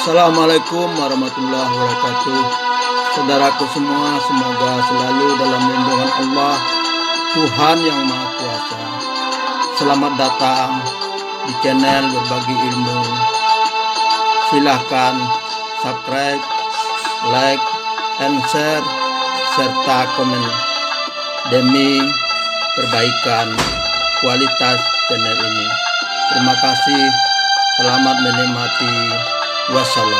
Assalamualaikum warahmatullahi wabarakatuh. Saudaraku semua, semoga selalu dalam lindungan Allah, Tuhan yang Maha Kuasa. Selamat datang di channel Berbagi Ilmu. Silahkan subscribe, like, and share, serta komen demi perbaikan kualitas channel ini. Terima kasih. Selamat menikmati. Wassalam.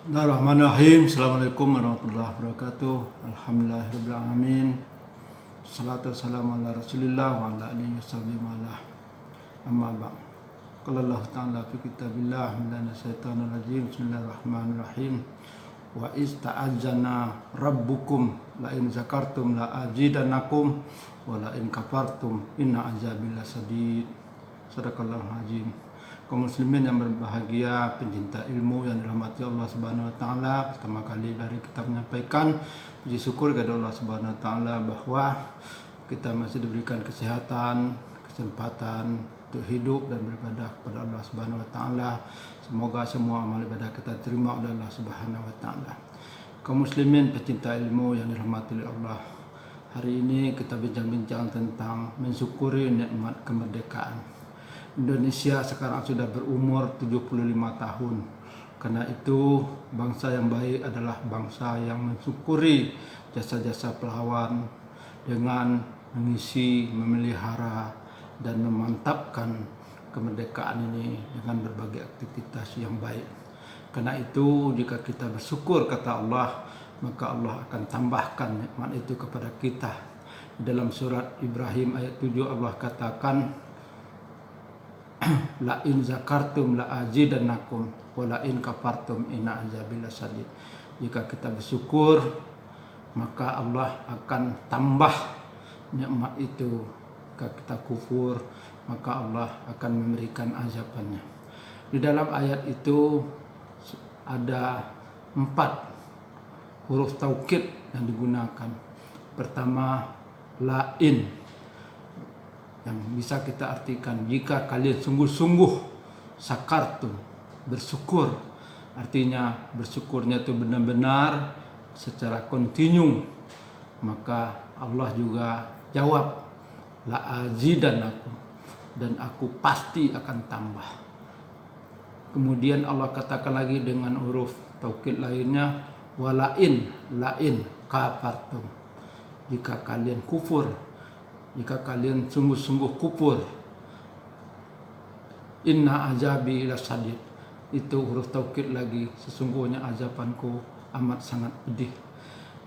Bismillahirrahmanirrahim. Assalamualaikum warahmatullahi wabarakatuh. Alhamdulillahirabbil alamin. Salatu wassalamu ala Rasulillah wa ala alihi wasallam. Amma ba'd. Qala Allah Ta'ala fi kitabillah minal syaitonir rajim. Bismillahirrahmanirrahim. Wa ista'adzana rabbukum la in zakartum la azidannakum wa la in kafartum inna azabi lasadid. Sadaqallahul azim. Kaum muslimin yang berbahagia, pencinta ilmu yang dirahmati Allah Subhanahu wa taala, pertama kali dari kita menyampaikan puji syukur kepada Allah Subhanahu wa taala bahwa kita masih diberikan kesehatan, kesempatan untuk hidup dan beribadah kepada Allah Subhanahu wa taala. Semoga semua amal ibadah kita terima oleh Allah Subhanahu wa taala. Kaum muslimin pecinta ilmu yang dirahmati oleh Allah, hari ini kita bincang-bincang tentang mensyukuri nikmat kemerdekaan. Indonesia sekarang sudah berumur 75 tahun. Karena itu bangsa yang baik adalah bangsa yang mensyukuri jasa-jasa pahlawan dengan mengisi, memelihara dan memantapkan kemerdekaan ini dengan berbagai aktivitas yang baik. Karena itu jika kita bersyukur kata Allah, maka Allah akan tambahkan nikmat itu kepada kita. Dalam surat Ibrahim ayat 7 Allah katakan, la in zakartum la azidannakum wa la in kafartum inna azabi lasadid. Jika kita bersyukur, maka Allah akan tambah nikmat itu. Jika kita kufur, maka Allah akan memberikan azabannya. Di dalam ayat itu ada 4 huruf taukid yang digunakan. Pertama, la in, yang bisa kita artikan jika kalian sungguh-sungguh sakartum, bersyukur. Artinya bersyukurnya itu benar-benar secara kontinu, maka Allah juga jawab la azidannakum, dan aku pasti akan tambah. Kemudian Allah katakan lagi dengan huruf taukid lainnya, walain, lain kafartum, jika kalian kufur, jika kalian sungguh-sungguh kufur, inna azabi lasadid, itu huruf taukid lagi, sesungguhnya azabanku amat sangat pedih.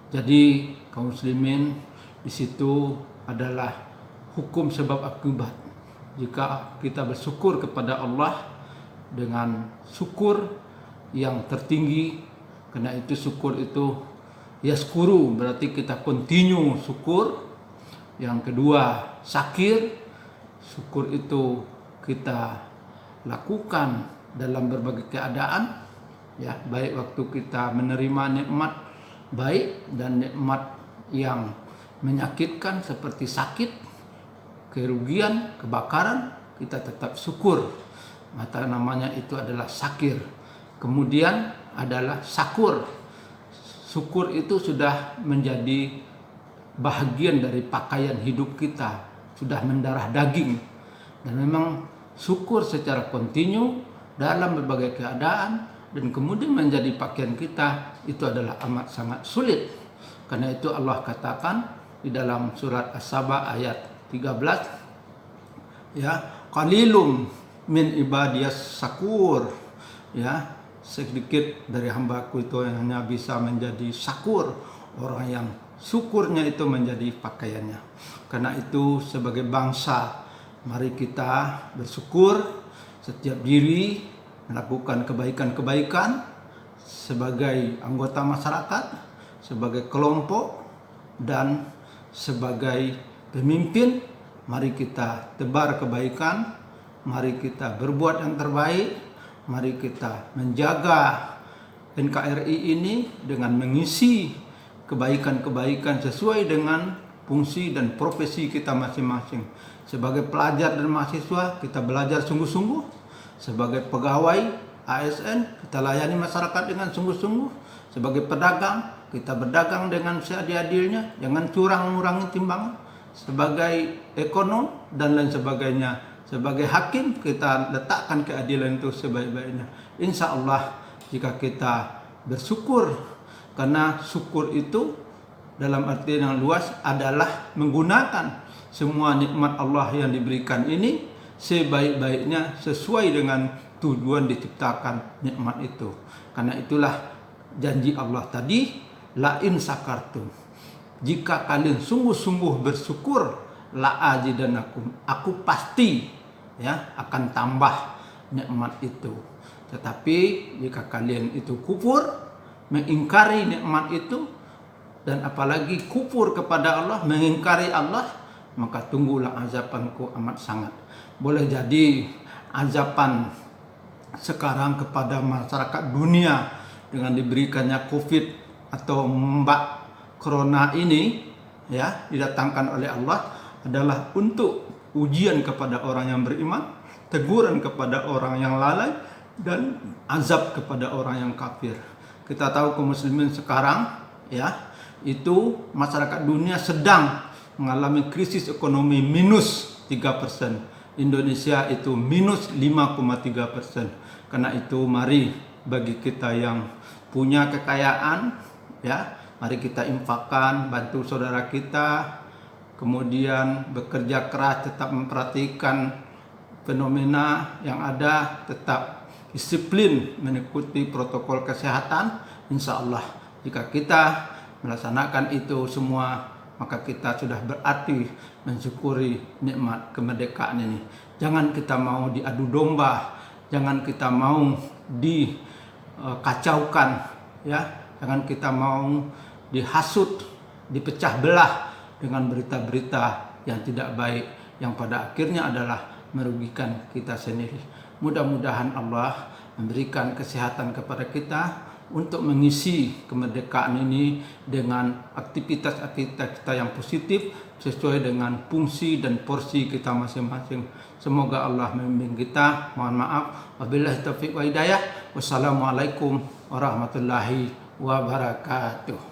Jadi kaum muslimin, di situ adalah hukum sebab akibat. Jika kita bersyukur kepada Allah dengan syukur yang tertinggi, karena itu syukur itu yaskuru, berarti kita continue syukur. Yang kedua, syakir, syukur itu kita lakukan dalam berbagai keadaan, ya, baik waktu kita menerima nikmat baik dan nikmat yang menyakitkan seperti sakit, kerugian, kebakaran, kita tetap syukur. Maka namanya itu adalah syakir. Kemudian adalah syakur. Syukur itu sudah menjadi bahagian dari pakaian hidup kita, sudah mendarah daging, dan memang syukur secara kontinu dalam berbagai keadaan dan kemudian menjadi pakaian kita, itu adalah amat sangat sulit. Karena itu Allah katakan di dalam surat As-Saba ayat 13, ya, qalilum min ibadiyas syakur, ya, sedikit dari hambaku itu yang hanya bisa menjadi syakur, orang yang syukurnya itu menjadi pakaiannya. Karena itu sebagai bangsa, mari kita bersyukur setiap diri, melakukan kebaikan-kebaikan sebagai anggota masyarakat, sebagai kelompok, dan sebagai pemimpin. Mari kita tebar kebaikan mari kita berbuat yang terbaik, mari kita menjaga NKRI ini dengan mengisi kebaikan-kebaikan sesuai dengan fungsi dan profesi kita masing-masing. Sebagai pelajar dan mahasiswa, kita belajar sungguh-sungguh. Sebagai pegawai ASN, kita layani masyarakat dengan sungguh-sungguh. Sebagai pedagang, kita berdagang dengan seadil-adilnya, jangan curang mengurangi timbangan. Sebagai ekonom dan lain sebagainya. Sebagai hakim, kita letakkan keadilan itu sebaik-baiknya. Insya Allah, jika kita bersyukur, karena syukur itu dalam arti yang luas adalah menggunakan semua nikmat Allah yang diberikan ini sebaik-baiknya sesuai dengan tujuan diciptakan nikmat itu. Karena itulah janji Allah tadi, la in sakartum, jika kalian sungguh-sungguh bersyukur, la azidanakum, aku pasti akan tambah nikmat itu. Tetapi jika kalian itu kufur, mengingkari nikmat itu, dan apalagi kufur kepada Allah, mengingkari Allah, maka tunggulah azabanku amat sangat. Boleh jadi azaban sekarang kepada masyarakat dunia dengan diberikannya COVID atau mbak corona ini didatangkan oleh Allah adalah untuk ujian kepada orang yang beriman, teguran kepada orang yang lalai, dan azab kepada orang yang kafir. Kita tahu kaum muslimin sekarang itu masyarakat dunia sedang mengalami krisis ekonomi minus 3%. Indonesia itu minus 5,3%. Karena itu mari bagi kita yang punya kekayaan, mari kita infakkan, bantu saudara kita, kemudian bekerja keras, tetap memperhatikan fenomena yang ada, tetap disiplin mengikuti protokol kesehatan. Insya Allah jika kita melaksanakan itu semua, maka kita sudah berarti mensyukuri nikmat kemerdekaan ini. Jangan kita mau diadu domba, jangan kita mau dikacaukan, jangan kita mau dihasut, dipecah belah dengan berita-berita yang tidak baik, yang pada akhirnya adalah merugikan kita sendiri. Mudah-mudahan Allah memberikan kesehatan kepada kita untuk mengisi kemerdekaan ini dengan aktivitas-aktivitas kita yang positif sesuai dengan fungsi dan porsi kita masing-masing. Semoga Allah membimbing kita. Mohon maaf. Wabillahi taufiq wa hidayah. Wassalamualaikum warahmatullahi wabarakatuh.